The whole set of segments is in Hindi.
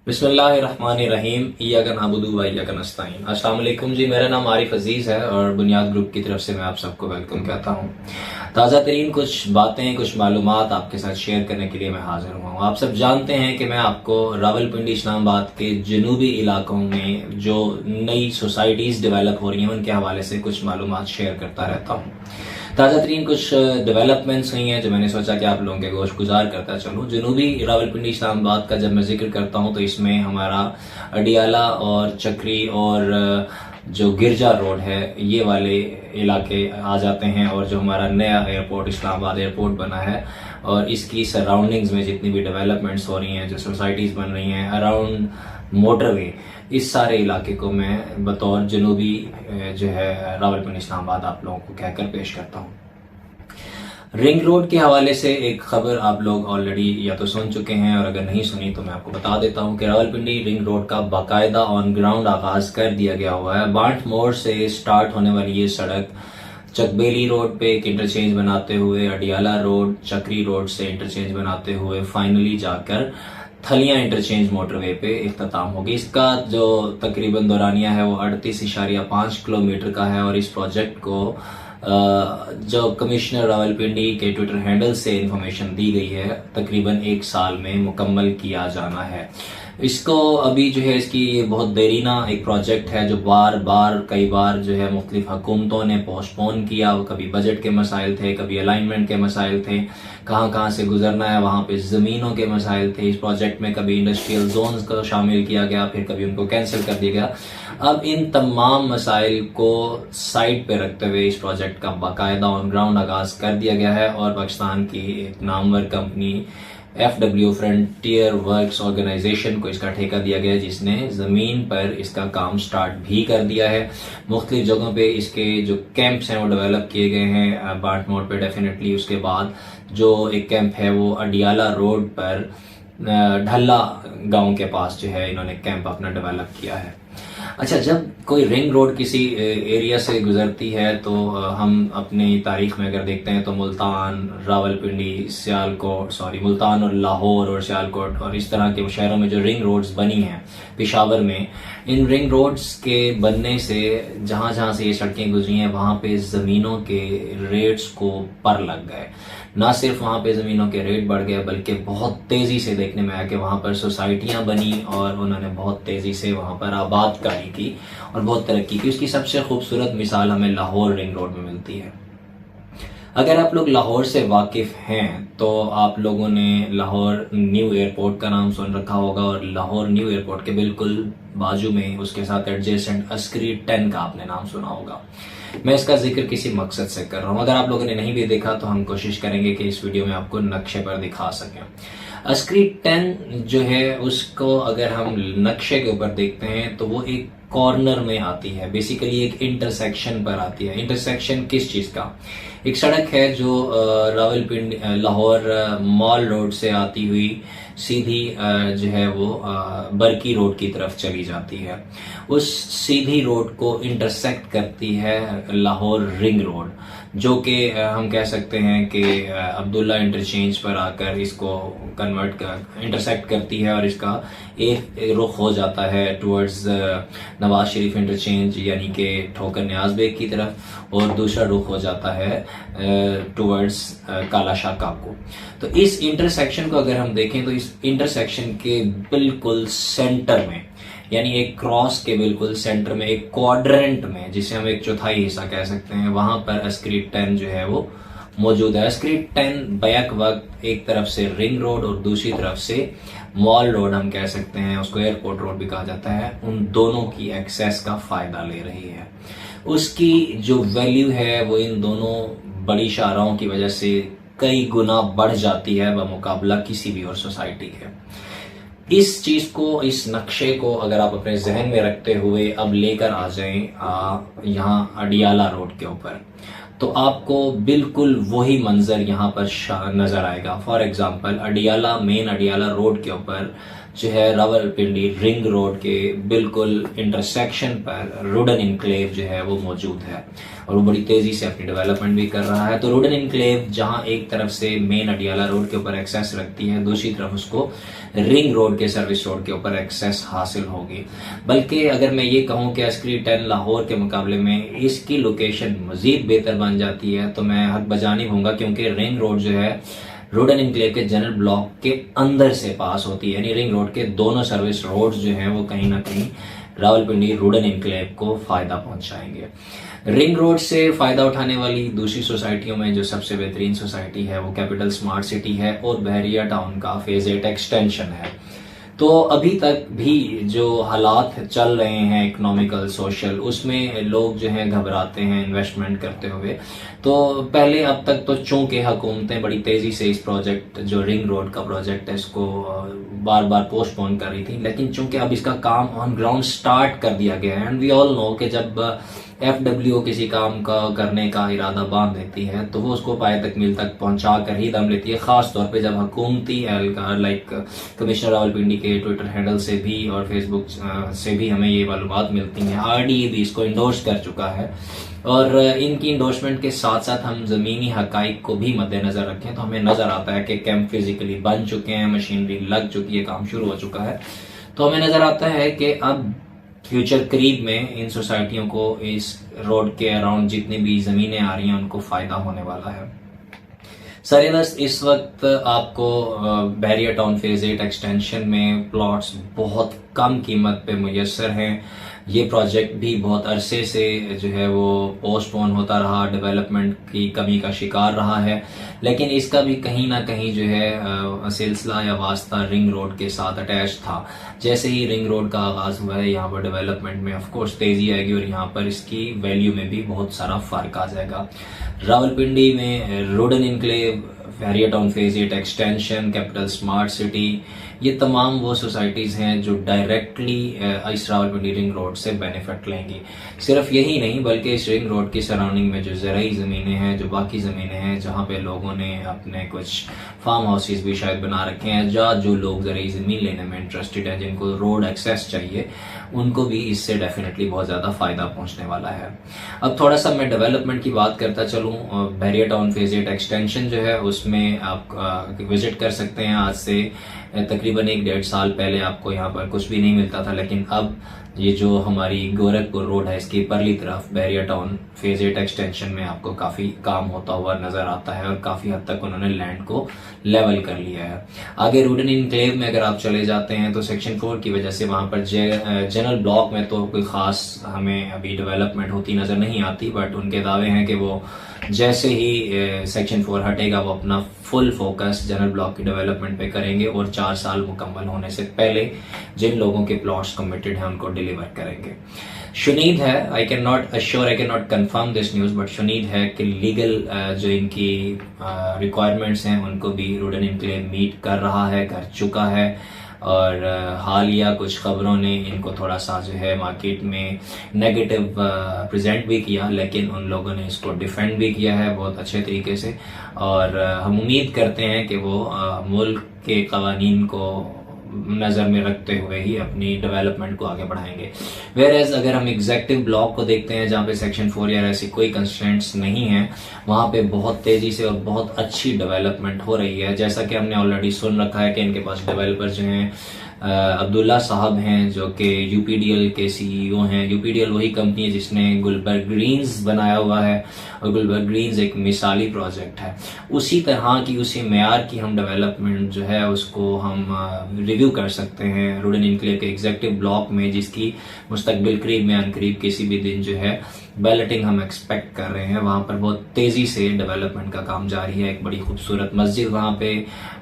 बिस्मिल्लाहिर्रहमानिर्रहीम इय्याका नअबुदु व इय्याका नस्तईन। अस्सलाम वालेकुम जी, मेरा नाम आरिफ अजीज़ है और बुनियाद ग्रुप की तरफ से मैं आप सबको वेलकम कहता हूँ। ताज़ा तरीन कुछ बातें, कुछ मालूमात आपके साथ शेयर करने के लिए मैं हाजिर हुआ हूँ। आप सब जानते हैं कि मैं आपको रावलपिंडी इस्लामाबाद के जनूबी इलाकों में जो नई सोसाइटीज़ डेवलप हो रही हैं उनके हवाले से कुछ मालूमात शेयर करता रहता हूँ। ताज़ा तरीन कुछ डेवलपमेंट्स हुई हैं जो मैंने सोचा कि आप लोगों के गोश गुजार करता चलूँ। जनूबी रावलपिंडी इस्लामाबाद का जब मैं जिक्र करता हूँ तो इसमें हमारा अडियाला और चक्री और जो गिरजा रोड है ये वाले इलाके आ जाते हैं, और जो हमारा नया एयरपोर्ट इस्लामाबाद एयरपोर्ट बना है और इसकी सराउंडिंग्स में जितनी भी डेवलपमेंट्स हो रही हैं, जो सोसाइटीज़ बन रही हैं अराउंड मोटरवे, इस सारे इलाके को मैं बतौर जनूबी जो है रावलपिंडी इस्लामाबाद आप लोगों को कहकर पेश करता हूँ। रिंग रोड के हवाले से एक खबर आप लोग ऑलरेडी या तो सुन चुके हैं, और अगर नहीं सुनी तो मैं आपको बता देता हूँ कि रावलपिंडी रिंग रोड का बाकायदा ऑन ग्राउंड आगाज कर दिया गया हुआ है। बांट मोड़ से स्टार्ट होने वाली ये सड़क चकबेली रोड पे एक इंटरचेंज बनाते हुए अडियाला रोड, चक्री रोड से इंटरचेंज बनाते हुए फाइनली जाकर थलियां इंटरचेंज मोटरवे पे इख्तिताम होगी। इसका जो तकरीबन दौरानिया है वो 38.5 किलोमीटर का है, और इस प्रोजेक्ट को जो कमिश्नर रावलपिंडी के ट्विटर हैंडल से इंफॉर्मेशन दी गई है तकरीबन 1 साल में मुकम्मल किया जाना है। इसको अभी जो है इसकी ये बहुत देरीना एक प्रोजेक्ट है जो बार बार कई बार जो है मुख्तलिफ हुकूमतों ने पोस्टपोन किया। कभी बजट के मसाइल थे, कभी अलाइनमेंट के मसाइल थे, कहाँ से गुजरना है वहाँ पे ज़मीनों के मसाइल थे। इस प्रोजेक्ट में कभी इंडस्ट्रियल जोन्स को शामिल किया गया, फिर कभी उनको कैंसिल कर दिया गया। अब इन तमाम मसाइल को साइड पे रखते हुए इस प्रोजेक्ट का बाकायदा ऑन ग्राउंड आगाज कर दिया गया है, और पाकिस्तान की एक नामवर company FW frontier works organisation को इसका ठेका दिया गया है, जिसने जमीन पर इसका काम स्टार्ट भी कर दिया है। मुख्तलिफ जगहों पे इसके जो कैंप्स हैं वो डेवलप किए गए हैं बाट मोड़ पे डेफिनेटली। उसके बाद जो एक कैंप है वो अडियाला रोड पर ढल्ला गांव के पास जो है इन्होंने कैंप अपना डेवलप किया है। अच्छा, जब कोई रिंग रोड किसी एरिया से गुजरती है तो हम अपनी तारीख में अगर देखते हैं तो मुल्तान, रावलपिंडी, मुल्तान और लाहौर और सियालकोट और इस तरह के शहरों में जो रिंग रोड्स बनी हैं, पेशावर में, इन रिंग रोड्स के बनने से जहां से ये सड़कें गुजरी हैं वहां पे ज़मीनों के रेट्स को पर लग गए। ना सिर्फ वहां पे ज़मीनों के रेट बढ़ गए बल्कि बहुत तेज़ी से देखने में आया कि वहां पर सोसाइटियां बनी और उन्होंने बहुत तेज़ी से वहां पर आबादकारी की और बहुत तरक्की की। उसकी सबसे खूबसूरत मिसाल हमें लाहौर रिंग रोड में मिलती है। अगर आप लोग लाहौर से वाकिफ हैं तो आप लोगों ने लाहौर न्यू एयरपोर्ट का नाम सुन रखा होगा, और लाहौर न्यू एयरपोर्ट के बिल्कुल बाजू में उसके साथ एडजेसेंट अस्करी 10 का आपने नाम सुना होगा। मैं इसका जिक्र किसी मकसद से कर रहा हूँ। अगर आप लोगों ने नहीं भी देखा तो हम कोशिश करेंगे कि इस वीडियो में आपको नक्शे पर दिखा सकें। अस्करी 10 जो है उसको अगर हम नक्शे के ऊपर देखते हैं तो वो एक कॉर्नर में आती है, बेसिकली एक इंटरसेक्शन पर आती है। इंटरसेक्शन किस चीज का? एक सड़क है जो रावलपिंडी लाहौर मॉल रोड से आती हुई सीधी जो है वो बरकी रोड की तरफ चली जाती है। उस सीधी रोड को इंटरसेक्ट करती है लाहौर रिंग रोड, जो कि हम कह सकते हैं कि अब्दुल्ला इंटरचेंज पर आकर इसको इंटरसेक्ट करती है, और इसका एक रुख हो जाता है टुवर्ड्स नवाज शरीफ इंटरचेंज यानी कि ठोकर न्याज बेग की तरफ, और दूसरा रुख हो जाता है टुवर्ड्स काला शाह काको। तो इस इंटरसेक्शन को अगर हम देखें तो इस इंटरसेक्शन के बिल्कुल सेंटर में, यानी एक क्रॉस के बिल्कुल सेंटर में, एक क्वाड्रेंट में, जिसे हम एक चौथाई हिस्सा कह सकते हैं, वहां पर अस्करी 10 जो है वो मौजूद है। अस्करी 10 बैक वक्त एक तरफ से रिंग रोड और दूसरी तरफ से मॉल रोड हम कह सकते हैं, उसको एयरपोर्ट रोड भी कहा जाता है, उन दोनों की एक्सेस का फायदा ले रही है। उसकी जो वैल्यू है वो इन दोनों बड़ी शाहराहों की वजह से कई गुना बढ़ जाती है बमुकाबला किसी भी और सोसाइटी के। इस चीज को, इस नक्शे को अगर आप अपने जहन में रखते हुए अब लेकर आ जाएं यहाँ अडियाला रोड के ऊपर, तो आपको बिल्कुल वही मंजर यहाँ पर नजर आएगा। For example main Adiala road के ऊपर जो है रावलपिंडी रिंग रोड के बिल्कुल इंटरसेक्शन पर रुडन इनक्लेव जो है वो मौजूद है और वो बड़ी तेजी से अपनी डेवलपमेंट भी कर रहा है। तो रुडन इनक्लेव जहां एक तरफ से मेन अडियाला रोड के ऊपर एक्सेस रखती है, दूसरी तरफ उसको रिंग रोड के सर्विस रोड के ऊपर एक्सेस हासिल होगी। बल्कि अगर मैं ये कहूं कि अस्करी 10 लाहौर के मुकाबले में इसकी लोकेशन मजीद बेहतर बन जाती है तो मैं हक बजा नहीं होऊंगा, क्योंकि रिंग रोड जो है रुडन इनक्लेव के जनरल ब्लॉक के अंदर से पास होती है, यानी रिंग रोड के दोनों सर्विस रोड्स जो हैं वो कहीं ना कहीं रावलपिंडी रुडन इनक्लेव को फायदा पहुंचाएंगे। रिंग रोड से फायदा उठाने वाली दूसरी सोसाइटियों में जो सबसे बेहतरीन सोसाइटी है वो कैपिटल स्मार्ट सिटी है और बहरिया टाउन का फेज 8 एक्सटेंशन है। तो अभी तक भी जो हालात चल रहे हैं इकोनॉमिकल सोशल, उसमें लोग जो हैं घबराते हैं इन्वेस्टमेंट करते हुए। तो पहले अब तक तो चूंकि हुकूमतें बड़ी तेजी से इस प्रोजेक्ट जो रिंग रोड का प्रोजेक्ट है इसको बार बार पोस्टपोन कर रही थी, लेकिन चूंकि अब इसका काम ऑन ग्राउंड स्टार्ट कर दिया गया है एंड वी ऑल नो कि जब FWO किसी काम का करने का इरादा बांध देती है तो वो उसको पाए तकमील तक पहुंचा कर ही दम लेती है, खास तौर पे जब हुकूमती एहलकार लाइक कमिश्नर रावलपिंडी के ट्विटर हैंडल से भी और फेसबुक से भी हमें ये मालूमात मिलती हैं। RDA भी इसको इंडोर्स कर चुका है और इनकी इंडोर्समेंट के साथ साथ हम ज़मीनी हकाइक को भी मद्देनजर रखें तो हमें नज़र आता है कि कैंप फिजिकली बन चुके हैं, मशीनरी लग चुकी है, काम शुरू हो चुका है। तो हमें नज़र आता है कि अब फ्यूचर करीब में इन सोसाइटियों को इस रोड के अराउंड जितनी भी ज़मीनें आ रही हैं उनको फ़ायदा होने वाला है। सरेदस्त इस वक्त आपको बहरिया टाउन फेज 8 एक्सटेंशन में प्लॉट्स बहुत कम कीमत पे मुयस्सर हैं। ये प्रोजेक्ट भी बहुत अरसे से जो है वो पोस्टपोन होता रहा, डेवलपमेंट की कमी का शिकार रहा है, लेकिन इसका भी कहीं ना कहीं जो है सिलसिला या वास्ता रिंग रोड के साथ अटैच था। जैसे ही रिंग रोड का आगाज हुआ है यहाँ पर डेवलपमेंट में ऑफ कोर्स तेजी आएगी और यहाँ पर इसकी वैल्यू में भी बहुत सारा फर्क आ जाएगा। रावलपिंडी में Rudn enclave, Bahria town phase 8 extension, capital smart city, ये तमाम वो सोसाइटीज़ हैं जो डायरेक्टली इस रावलपिंडी रिंग रोड से बेनिफिट लेंगी। सिर्फ यही नहीं बल्कि इस रिंग रोड की सराउंडिंग में जो ज़राई ज़मीनें हैं, जो बाकी ज़मीनें हैं जहाँ पे लोगों ने अपने कुछ फार्म हाउसेस भी शायद बना रखे हैं, जहाँ जो लोग ज़राई ज़मीन लेने में इंटरेस्टेड हैं, जिनको रोड एक्सेस चाहिए, उनको भी इससे डेफिनेटली बहुत ज़्यादा फ़ायदा पहुँचने वाला है। अब थोड़ा सा मैं डेवलपमेंट की बात करता चलूँ। बहरिया टाउन फेज 8 एक्सटेंशन जो है उसमें आप विजिट कर सकते हैं। आज से तकरीबन 1-1.5 साल पहले आपको यहाँ पर कुछ भी नहीं मिलता था, लेकिन अब ये जो हमारी गोरखपुर रोड है इसकी परली तरफ बहरिया टाउन फेज 8 एक्सटेंशन में आपको काफ़ी काम होता हुआ नज़र आता है और काफ़ी हद तक उन्होंने लैंड को लेवल कर लिया है। आगे रुडन इनक्लेव में अगर आप चले जाते हैं तो सेक्शन 4 की वजह से वहाँ पर जनरल ब्लॉक में तो कोई ख़ास हमें अभी डेवलपमेंट होती नज़र नहीं आती, बट उनके दावे हैं कि वो जैसे ही सेक्शन 4 हटेगा वो अपना फुल फोकस जनरल ब्लॉक की डेवलपमेंट पे करेंगे और 4 साल मुकम्मल होने से पहले जिन लोगों के प्लॉट्स कमिटेड हैं उनको डिलीवर करेंगे। शुनीद है, I can not confirm this news, but शुनीद है कि लीगल जो इनकी रिक्वायरमेंट्स हैं उनको भी रुडन इनक्लेव मीट कर रहा है, कर चुका है। और हालिया कुछ खबरों ने इनको थोड़ा सा जो है मार्केट में नेगेटिव प्रेजेंट भी किया, लेकिन उन लोगों ने इसको डिफेंड भी किया है बहुत अच्छे तरीके से और हम उम्मीद करते हैं कि वो मुल्क के कवानीन को नज़र में रखते हुए ही अपनी डेवलपमेंट को आगे बढ़ाएंगे। वेयरएज अगर हम एग्जेक्टिव ब्लॉक को देखते हैं जहाँ पे सेक्शन 4 या ऐसी कोई कंस्ट्रेंट्स नहीं है, वहाँ पे बहुत तेज़ी से और बहुत अच्छी डेवलपमेंट हो रही है। जैसा कि हमने ऑलरेडी सुन रखा है कि इनके पास डेवलपर जो हैं अब्दुल्ला साहब हैं जो कि UPDL के CEO हैं। UPDL वही कंपनी है जिसने गुलबर्ग ग्रीन्स बनाया हुआ है और गुलबर्ग ग्रीन्स एक मिसाली प्रोजेक्ट है। उसी तरह की उसी मेयार की हम डेवलपमेंट जो है उसको हम रिव्यू कर सकते हैं रुडन इनक्लेव के एग्जेक्टिव ब्लॉक में, जिसकी मुस्तकबिल करीब में अनकरीब किसी भी दिन जो है बैलेटिंग हम एक्सपेक्ट कर रहे हैं। वहाँ पर बहुत तेज़ी से डेवलपमेंट का काम जारी है। एक बड़ी खूबसूरत मस्जिद वहाँ पे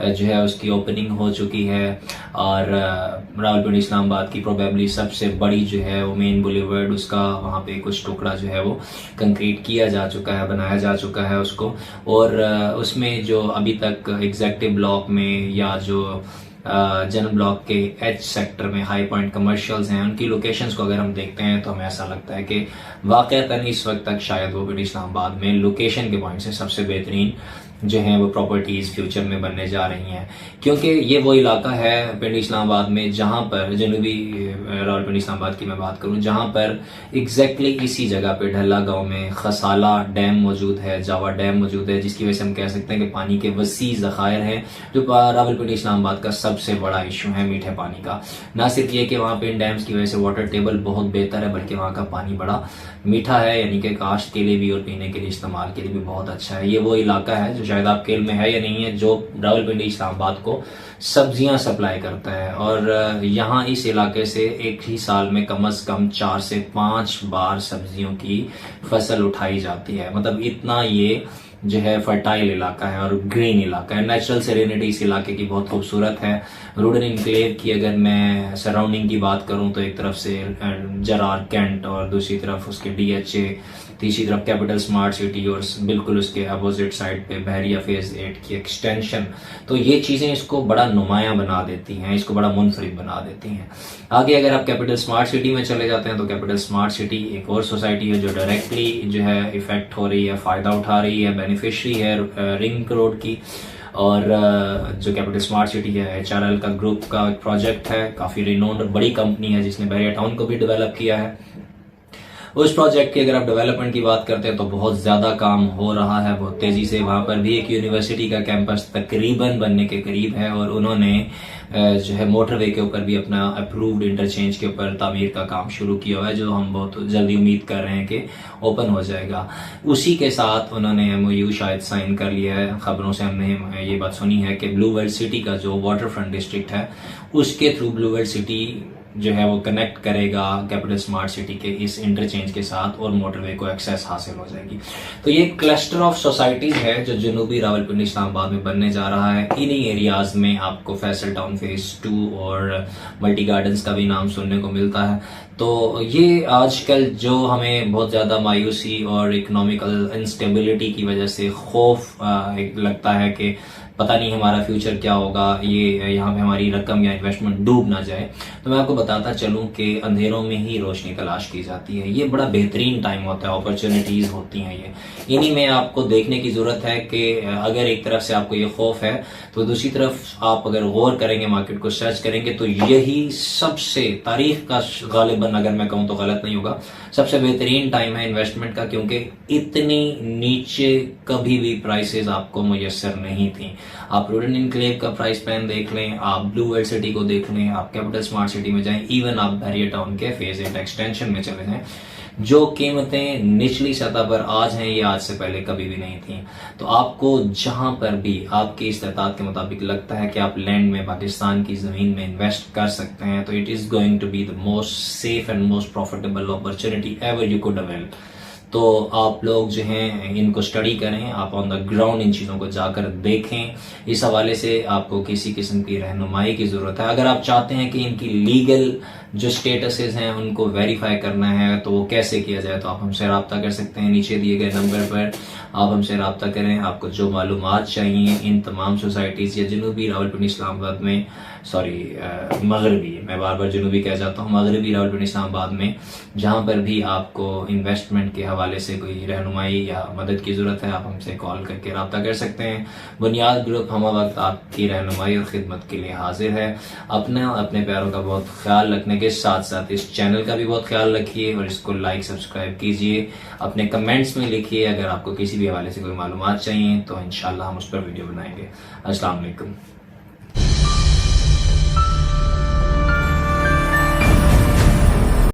जो है उसकी ओपनिंग हो चुकी है और रावलपिंडी इस्लामाबाद की प्रोबेबली सबसे बड़ी जो है वो मेन बुलेवर्ड, उसका वहाँ पे कुछ टुकड़ा जो है वो कंक्रीट किया जा चुका है, बनाया जा चुका है उसको। और उसमें जो अभी तक एग्जेक्टिव ब्लॉक में या जो जनरल ब्लॉक के H सेक्टर में हाई पॉइंट कमर्शियल्स हैं, उनकी लोकेशंस को अगर हम देखते हैं तो हमें ऐसा लगता है कि वाकईतन इस वक्त तक शायद वो इस्लामाबाद में लोकेशन के पॉइंट से सबसे बेहतरीन जो हैं वो प्रॉपर्टीज फ्यूचर में बनने जा रही हैं, क्योंकि ये वो इलाका है पिंडी इस्लामाबाद में जहां पर जनूबी रावलपिंडी इस्लामाबाद की मैं बात करूं, जहां पर एग्जैक्टली इसी जगह पे ढल्ला गांव में खसाला डैम मौजूद है, जावा डैम मौजूद है, जिसकी वजह से हम कह सकते हैं कि पानी के वसी ज़खायर हैं, जो रावलपिंडी इस्लामाबाद का सबसे बड़ा इशू है मीठे पानी का। ना सिर्फ ये कि वहाँ पे इन डैम्स की वजह से वाटर टेबल बहुत बेहतर है, बल्कि वहाँ का पानी बड़ा मीठा है, यानी कि काश्त के लिए भी और पीने के लिए इस्तेमाल के लिए भी बहुत अच्छा है। ये वो इलाका है जो शायद आपके इल्म में है या नहीं है, जो रावलपिंडी इस्लामाबाद को सब्जियां सप्लाई करता है, और यहाँ इस इलाके से एक ही साल में कम से कम 4 से 5 बार सब्जियों की फसल उठाई जाती है। मतलब इतना ये जो है फर्टाइल इलाका है और ग्रीन इलाका है। नेचुरल सेरेनिटी इस इलाके की बहुत खूबसूरत है। रूडन इनक्लेव की अगर मैं सराउंडिंग की बात करूं तो एक तरफ से जरार कैंट और दूसरी तरफ उसके DHA, तीसरी तरफ कैपिटल स्मार्ट सिटी और बिल्कुल उसके अपोजिट साइड पे बहरिया फेज 8 की एक्सटेंशन। तो ये चीजें इसको बड़ा नुमाया बना देती हैं, इसको बड़ा मुनफरिद बना देती हैं। आगे अगर आप कैपिटल स्मार्ट सिटी में चले जाते हैं तो कैपिटल स्मार्ट सिटी एक और सोसाइटी है जो डायरेक्टली जो है इफेक्ट हो रही है, फायदा उठा रही है, बेनिफिशरी है रिंग रोड की। और जो कैपिटल स्मार्ट सिटी है HRL का ग्रुप का एक प्रोजेक्ट है, काफी रिनोन्ड और बड़ी कंपनी है जिसने बहरिया टाउन को भी डेवलप किया है। उस प्रोजेक्ट की अगर आप डेवलपमेंट की बात करते हैं तो बहुत ज्यादा काम हो रहा है, बहुत तेजी से। वहां पर भी एक यूनिवर्सिटी का कैंपस तकरीबन बनने के करीब है, और उन्होंने जो है मोटरवे के ऊपर भी अपना अप्रूव्ड इंटरचेंज के ऊपर तामीर का काम शुरू किया हुआ है, जो हम बहुत जल्दी उम्मीद कर रहे हैं कि ओपन हो जाएगा। उसी के साथ उन्होंने MOU शायद साइन कर लिया है। खबरों से हमने ये बात सुनी है कि ब्लू वर्ल्ड सिटी का जो वाटर फ्रंट डिस्ट्रिक्ट है उसके थ्रू ब्लू वर्ल्ड सिटी जो है वो कनेक्ट करेगा कैपिटल स्मार्ट सिटी के इस इंटरचेंज के साथ, और मोटरवे को एक्सेस हासिल हो जाएगी। तो ये क्लस्टर ऑफ सोसाइटीज है जो जनूबी रावलपिंडी इस्लामाबाद में बनने जा रहा है। इन्हीं एरियाज में आपको फैसल टाउन फेज 2 और मल्टी गार्डन्स का भी नाम सुनने को मिलता है। तो ये आजकल जो हमें बहुत ज्यादा मायूसी और इकोनॉमिकल इंस्टेबिलिटी की वजह से खौफ लगता है कि पता नहीं हमारा फ्यूचर क्या होगा, ये यहाँ पे हमारी रकम या इन्वेस्टमेंट डूब ना जाए, तो मैं आपको बताता चलूं कि अंधेरों में ही रोशनी तलाश की जाती है। ये बड़ा बेहतरीन टाइम होता है, अपॉर्चुनिटीज होती हैं ये। इन्हीं में आपको देखने की जरूरत है कि अगर एक तरफ से आपको ये खौफ है तो दूसरी तरफ आप अगर गौर करेंगे, मार्केट को सर्च करेंगे, तो यही सबसे तारीख का गालिबन अगर मैं कहूँ तो गलत नहीं होगा, सबसे बेहतरीन टाइम है इन्वेस्टमेंट का, क्योंकि इतनी नीचे कभी भी प्राइसेस आपको मुयस्सर नहीं थी। आप रूडन इनक्लेव का प्राइस प्लान देख लें, आप ब्लू वर्ल्ड सिटी को देख लें, आप कैपिटल स्मार्ट सिटी में जाएं, इवन आप बहरिया टाउन के फेज 8 एक्सटेंशन में चले जाएं, जो कीमतें निचली सतह पर आज हैं ये आज से पहले कभी भी नहीं थी। तो आपको जहां पर भी आपकी इस्तेताअत के मुताबिक लगता है कि आप लैंड में पाकिस्तान की जमीन में इन्वेस्ट कर सकते हैं, तो it is going to be the most safe and most profitable opportunity ever you could avail. तो आप लोग जो हैं इनको स्टडी करें, आप ऑन द ग्राउंड इन चीज़ों को जाकर देखें। इस हवाले से आपको किसी किस्म की रहनुमाई की ज़रूरत है। अगर आप चाहते हैं कि इनकी लीगल जो स्टेटसेस हैं उनको वेरीफाई करना है तो वो कैसे किया जाए, तो आप हमसे रब्ता कर सकते हैं। नीचे दिए गए नंबर पर आप हमसे रब्ता करें। आपको जो मालूमात चाहिए इन तमाम सोसाइटीज़ या जनूबी रावलपिंडी इस्लामाबाद में, मगरबी, मैं बार बार जनूबी कह जाता हूँ, मगरबी रावलपिंडी इस्लामाबाद में जहाँ पर भी आपको इन्वेस्टमेंट के हवाले से कोई रहनुमाई या मदद की ज़रूरत है, आप हमसे कॉल करके रब्ता कर सकते हैं। बुनियाद ग्रुप हम वक्त आपकी रहनुमाई और खिदमत के लिए हाजिर है। अपने प्यारों का बहुत ख्याल रखने के साथ साथ इस चैनल का भी बहुत ख्याल रखिए और इसको लाइक सब्सक्राइब कीजिए। अपने कमेंट्स में लिखिए अगर आपको किसी भी हवाले से कोई मालूमात चाहिए, तो इंशाल्लाह हम उस पर वीडियो बनाएंगे। अस्सलाम वालेकुम।